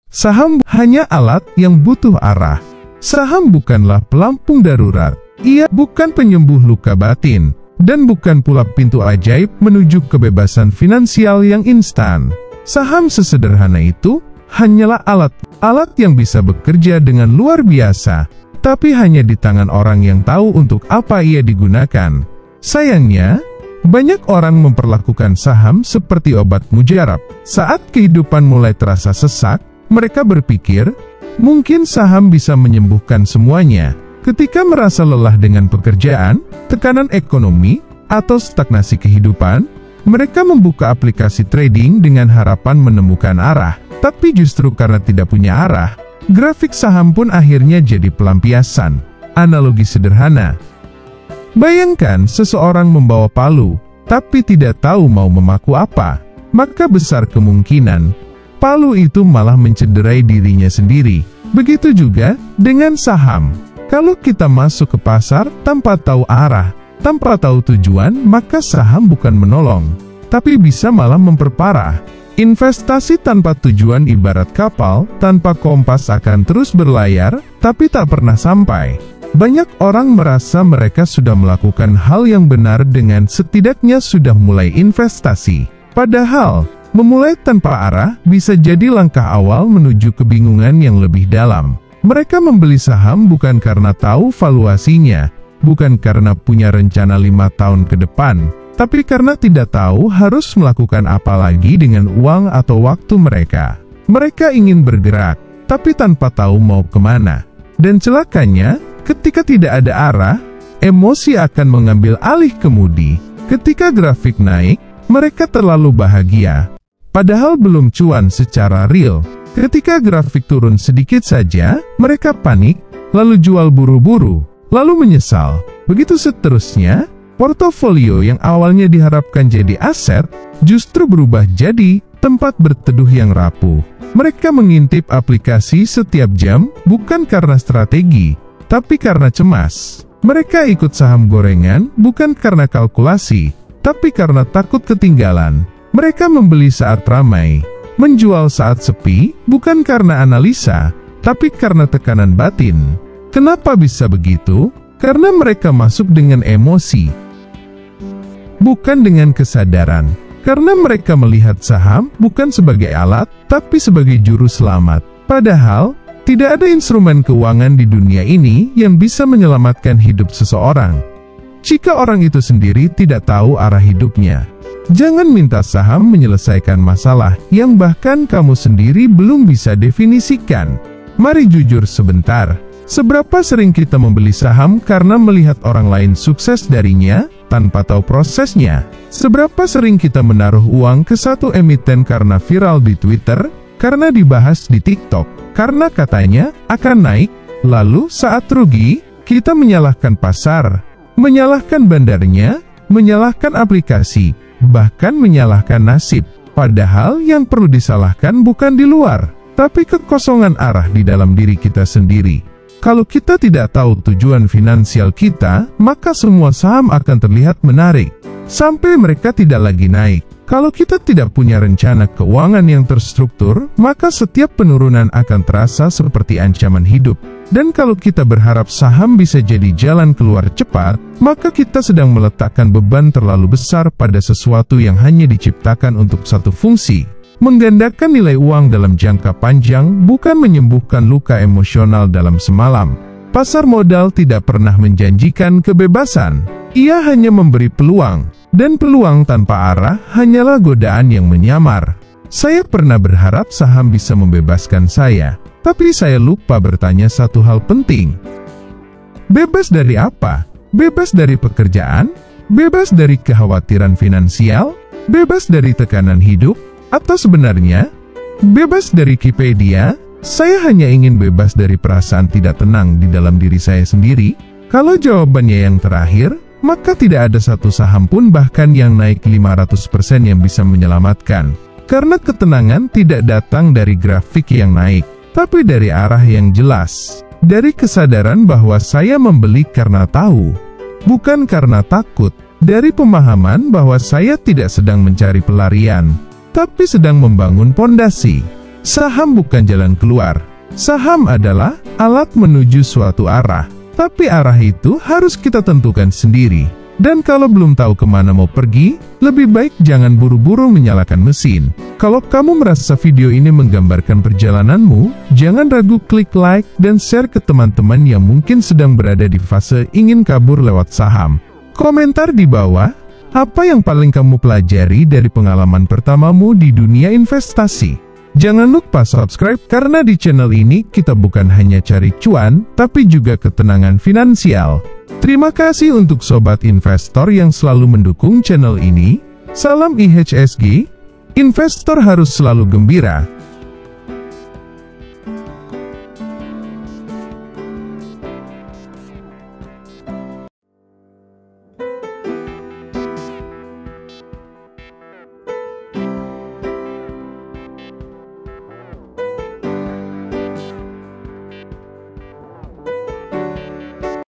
Saham hanya alat yang butuh arah. Saham bukanlah pelampung darurat. Ia bukan penyembuh luka batin, dan bukan pula pintu ajaib menuju kebebasan finansial yang instan. Saham sesederhana itu hanyalah alat yang bisa bekerja dengan luar biasa, tapi hanya di tangan orang yang tahu untuk apa ia digunakan. Sayangnya, banyak orang memperlakukan saham seperti obat mujarab. Saat kehidupan mulai terasa sesak, mereka berpikir, mungkin saham bisa menyembuhkan semuanya. Ketika merasa lelah dengan pekerjaan, tekanan ekonomi, atau stagnasi kehidupan, mereka membuka aplikasi trading dengan harapan menemukan arah. Tapi justru karena tidak punya arah, grafik saham pun akhirnya jadi pelampiasan. Analogi sederhana. Bayangkan seseorang membawa palu, tapi tidak tahu mau memaku apa. Maka besar kemungkinan, palu itu malah mencederai dirinya sendiri. Begitu juga dengan saham. Kalau kita masuk ke pasar tanpa tahu arah, tanpa tahu tujuan, maka saham bukan menolong, tapi bisa malah memperparah. Investasi tanpa tujuan ibarat kapal, tanpa kompas akan terus berlayar, tapi tak pernah sampai. Banyak orang merasa mereka sudah melakukan hal yang benar dengan setidaknya sudah mulai investasi. Padahal, memulai tanpa arah bisa jadi langkah awal menuju kebingungan yang lebih dalam. Mereka membeli saham bukan karena tahu valuasinya, bukan karena punya rencana 5 tahun ke depan, tapi karena tidak tahu harus melakukan apa lagi dengan uang atau waktu mereka. Mereka ingin bergerak, tapi tanpa tahu mau kemana. Dan celakanya, ketika tidak ada arah, emosi akan mengambil alih kemudi. Ketika grafik naik, mereka terlalu bahagia, padahal belum cuan secara real. Ketika grafik turun sedikit saja, mereka panik, lalu jual buru-buru, lalu menyesal. Begitu seterusnya, portofolio yang awalnya diharapkan jadi aset, justru berubah jadi tempat berteduh yang rapuh. Mereka mengintip aplikasi setiap jam, bukan karena strategi, tapi karena cemas. Mereka ikut saham gorengan, bukan karena kalkulasi, tapi karena takut ketinggalan. Mereka membeli saat ramai, menjual saat sepi, bukan karena analisa, tapi karena tekanan batin. Kenapa bisa begitu? Karena mereka masuk dengan emosi, bukan dengan kesadaran. Karena mereka melihat saham bukan sebagai alat, tapi sebagai juru selamat. Padahal, tidak ada instrumen keuangan di dunia ini yang bisa menyelamatkan hidup seseorang jika orang itu sendiri tidak tahu arah hidupnya. Jangan minta saham menyelesaikan masalah yang bahkan kamu sendiri belum bisa definisikan. Mari jujur sebentar, seberapa sering kita membeli saham karena melihat orang lain sukses darinya, tanpa tahu prosesnya? Seberapa sering kita menaruh uang ke satu emiten karena viral di Twitter, karena dibahas di TikTok, karena katanya akan naik, lalu saat rugi, kita menyalahkan pasar, menyalahkan bandarnya, menyalahkan aplikasi, bahkan menyalahkan nasib. Padahal yang perlu disalahkan bukan di luar, tapi kekosongan arah di dalam diri kita sendiri. Kalau kita tidak tahu tujuan finansial kita, maka semua saham akan terlihat menarik, sampai mereka tidak lagi naik. Kalau kita tidak punya rencana keuangan yang terstruktur, maka setiap penurunan akan terasa seperti ancaman hidup. Dan kalau kita berharap saham bisa jadi jalan keluar cepat, maka kita sedang meletakkan beban terlalu besar pada sesuatu yang hanya diciptakan untuk satu fungsi: menggandakan nilai uang dalam jangka panjang, bukan menyembuhkan luka emosional dalam semalam. Pasar modal tidak pernah menjanjikan kebebasan. Ia hanya memberi peluang, dan peluang tanpa arah hanyalah godaan yang menyamar. Saya pernah berharap saham bisa membebaskan saya, tapi saya lupa bertanya satu hal penting. Bebas dari apa? Bebas dari pekerjaan? Bebas dari kekhawatiran finansial? Bebas dari tekanan hidup? Atau sebenarnya, bebas dari Wikipedia? Saya hanya ingin bebas dari perasaan tidak tenang di dalam diri saya sendiri. Kalau jawabannya yang terakhir, maka tidak ada satu saham pun bahkan yang naik 500% yang bisa menyelamatkan. Karena ketenangan tidak datang dari grafik yang naik, tapi dari arah yang jelas. Dari kesadaran bahwa saya membeli karena tahu, bukan karena takut. Dari pemahaman bahwa saya tidak sedang mencari pelarian, tapi sedang membangun pondasi. Saham bukan jalan keluar. Saham adalah alat menuju suatu arah. Tapi arah itu harus kita tentukan sendiri. Dan kalau belum tahu kemana mau pergi, lebih baik jangan buru-buru menyalakan mesin. Kalau kamu merasa video ini menggambarkan perjalananmu, jangan ragu klik like dan share ke teman-teman yang mungkin sedang berada di fase ingin kabur lewat saham. Komentar di bawah, apa yang paling kamu pelajari dari pengalaman pertamamu di dunia investasi? Jangan lupa subscribe karena di channel ini kita bukan hanya cari cuan, tapi juga ketenangan finansial. Terima kasih untuk sobat investor yang selalu mendukung channel ini. Salam IHSG, investor harus selalu gembira.